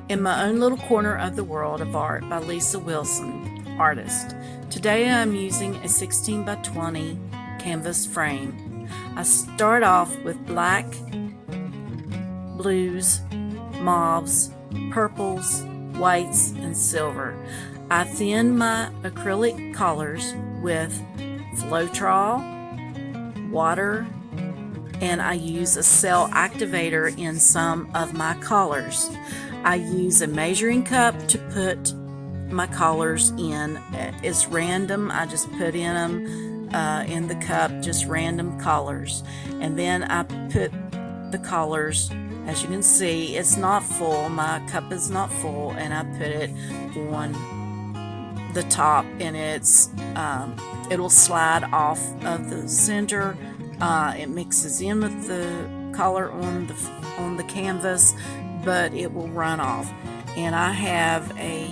In my own little corner of the world of art by Lisa Wilson, artist. Today I'm using a 16 by 20 canvas frame. I start off with black, blues, mauves, purples, whites, and silver. I thin my acrylic colors with Floetrol, water, and I use a cell activator in some of my colors. I use a measuring cup to put my colors in. It's random. I just put in them in the cup, just random colors. And then I put the colors, as you can see, it's not full. My cup is not full, and I put it on the top, and it'll slide off of the center. It mixes in with the color on the canvas, but it will run off. And I have a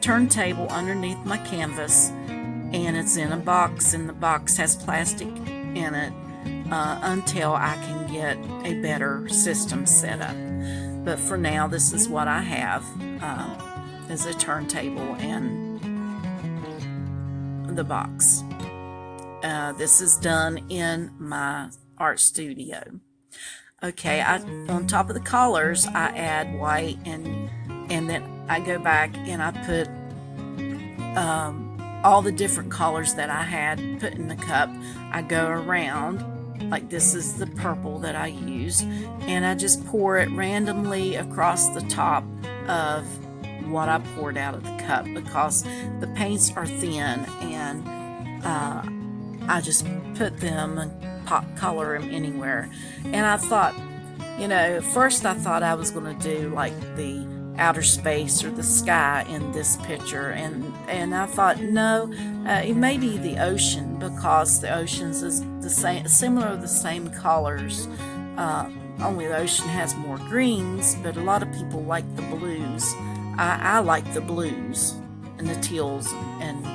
turntable underneath my canvas, and it's in a box, and the box has plastic in it until I can get a better system set up. But for now, this is what I have, is a turntable and the box. This is done in my art studio. Okay, on top of the colors, I add white, and then I go back and I put all the different colors that I had put in the cup. I go around, like this is the purple that I use, and I just pour it randomly across the top of what I poured out of the cup, because the paints are thin, and I just put them and color them anywhere. And I thought, at first I thought I was going to do like the outer space or the sky in this picture, and I thought, no, it may be the ocean, because the oceans is the same colors. Only the ocean has more greens, but a lot of people like the blues. I like the blues and the teals and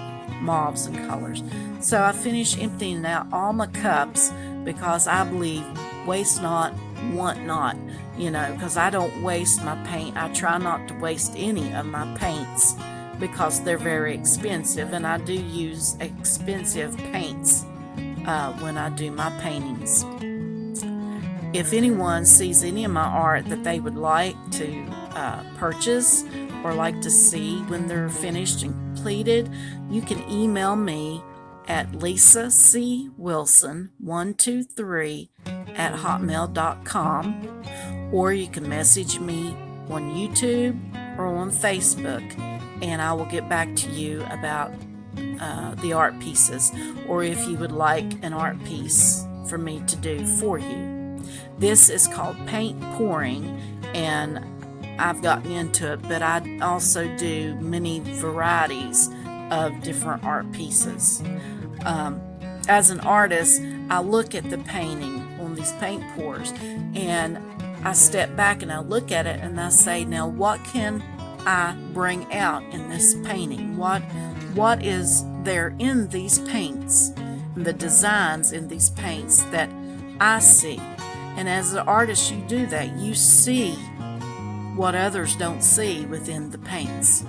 mauves and colors. So I finish emptying out all my cups, because I believe waste not, want not, because I don't waste my paint. I try not to waste any of my paints, because they're very expensive, and I do use expensive paints when I do my paintings. If anyone sees any of my art that they would like to purchase or like to see when they're finished and completed, you can email me at lisacwilson123@hotmail.com, or you can message me on YouTube or on Facebook, and I will get back to you about the art pieces, or if you would like an art piece for me to do for you. This is called paint pouring, and I've gotten into it, but I also do many varieties of different art pieces. As an artist, I look at the painting on these paint pours, and I step back and I look at it, and I say, now what can I bring out in this painting? What is there in these paints, the designs in these paints that I see? And as an artist, you do that. You see what others don't see within the paints.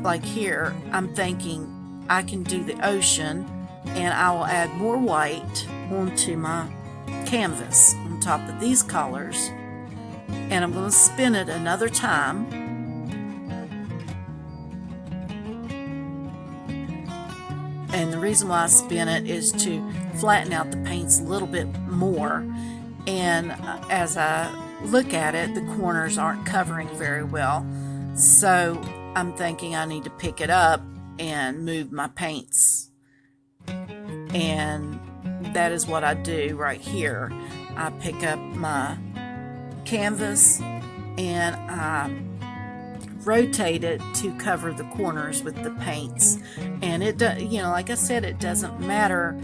Like here, I'm thinking I can do the ocean, and I will add more white onto my canvas on top of these colors, and I'm going to spin it another time. And the reason why I spin it is to flatten out the paints a little bit more, and as I look at it, the corners aren't covering very well, so I'm thinking I need to pick it up and move my paints, and that is what I do right here. I pick up my canvas and I rotate it to cover the corners with the paints, and it does, like I said, it doesn't matter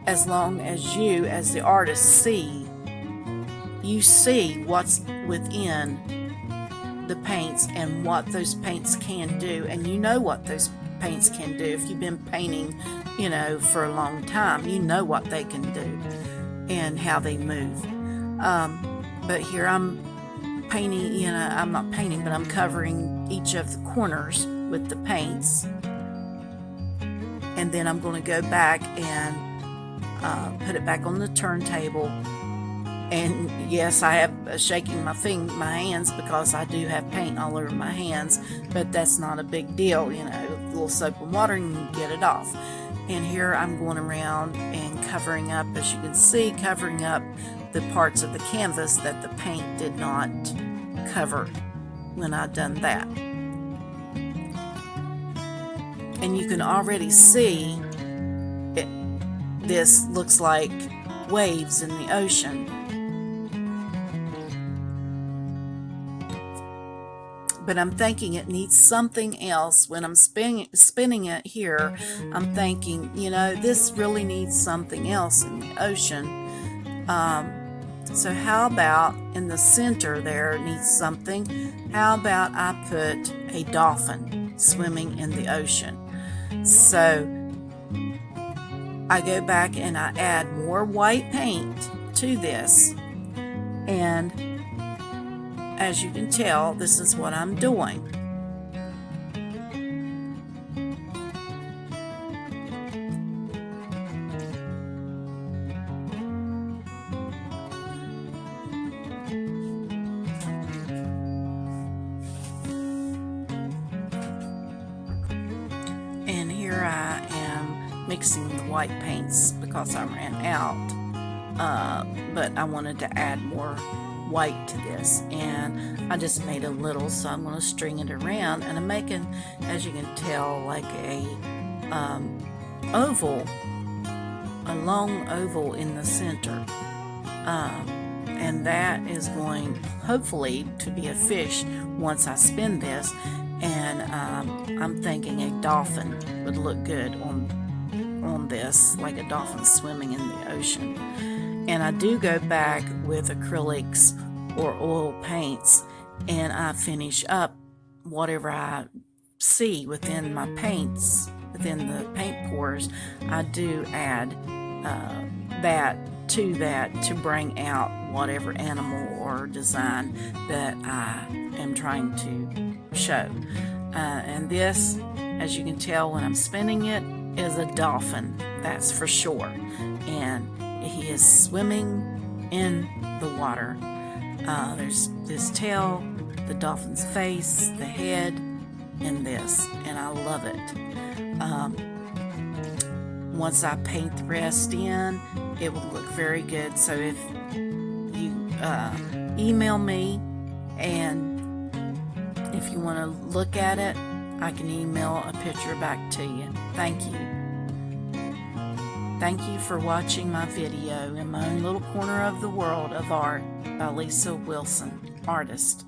as long as you, as the artist, see what's within the paints and what those paints can do, and what those paints can do. If you've been painting, for a long time, what they can do and how they move. But here I'm painting, I'm not painting, but I'm covering each of the corners with the paints. And then I'm going to go back and put it back on the turntable. And yes, I have shaking my hands because I do have paint all over my hands, but that's not a big deal, a little soap and water and you get it off. And here I'm going around and covering up, as you can see, covering up the parts of the canvas that the paint did not cover when I've done that. And you can already see this looks like waves in the ocean. But I'm thinking it needs something else. When I'm spinning it here, I'm thinking, this really needs something else in the ocean. So how about in the center there, it needs something. How about I put a dolphin swimming in the ocean? So I go back and I add more white paint to this, and as you can tell, this is what I'm doing. And here I am mixing the white paints because I ran out, but I wanted to add more white to this, and I just made a little, so I'm going to string it around, and I'm making, as you can tell, like a oval, a long oval in the center, and that is going hopefully to be a fish once I spin this. And I'm thinking a dolphin would look good on this, like a dolphin swimming in the ocean. And I do go back with acrylics or oil paints, and I finish up whatever I see within my paints, within the paint pours. I do add that to bring out whatever animal or design that I am trying to show. And this, as you can tell when I'm spinning it, is a dolphin, that's for sure. And he is swimming in the water. There's this tail, the dolphin's face, the head, and this, and I love it. Once I paint the rest in, it will look very good. So if you email me, and if you want to look at it, I can email a picture back to you. Thank you. Thank you for watching my video in my own little corner of the world of art by Lisa Wilson, artist.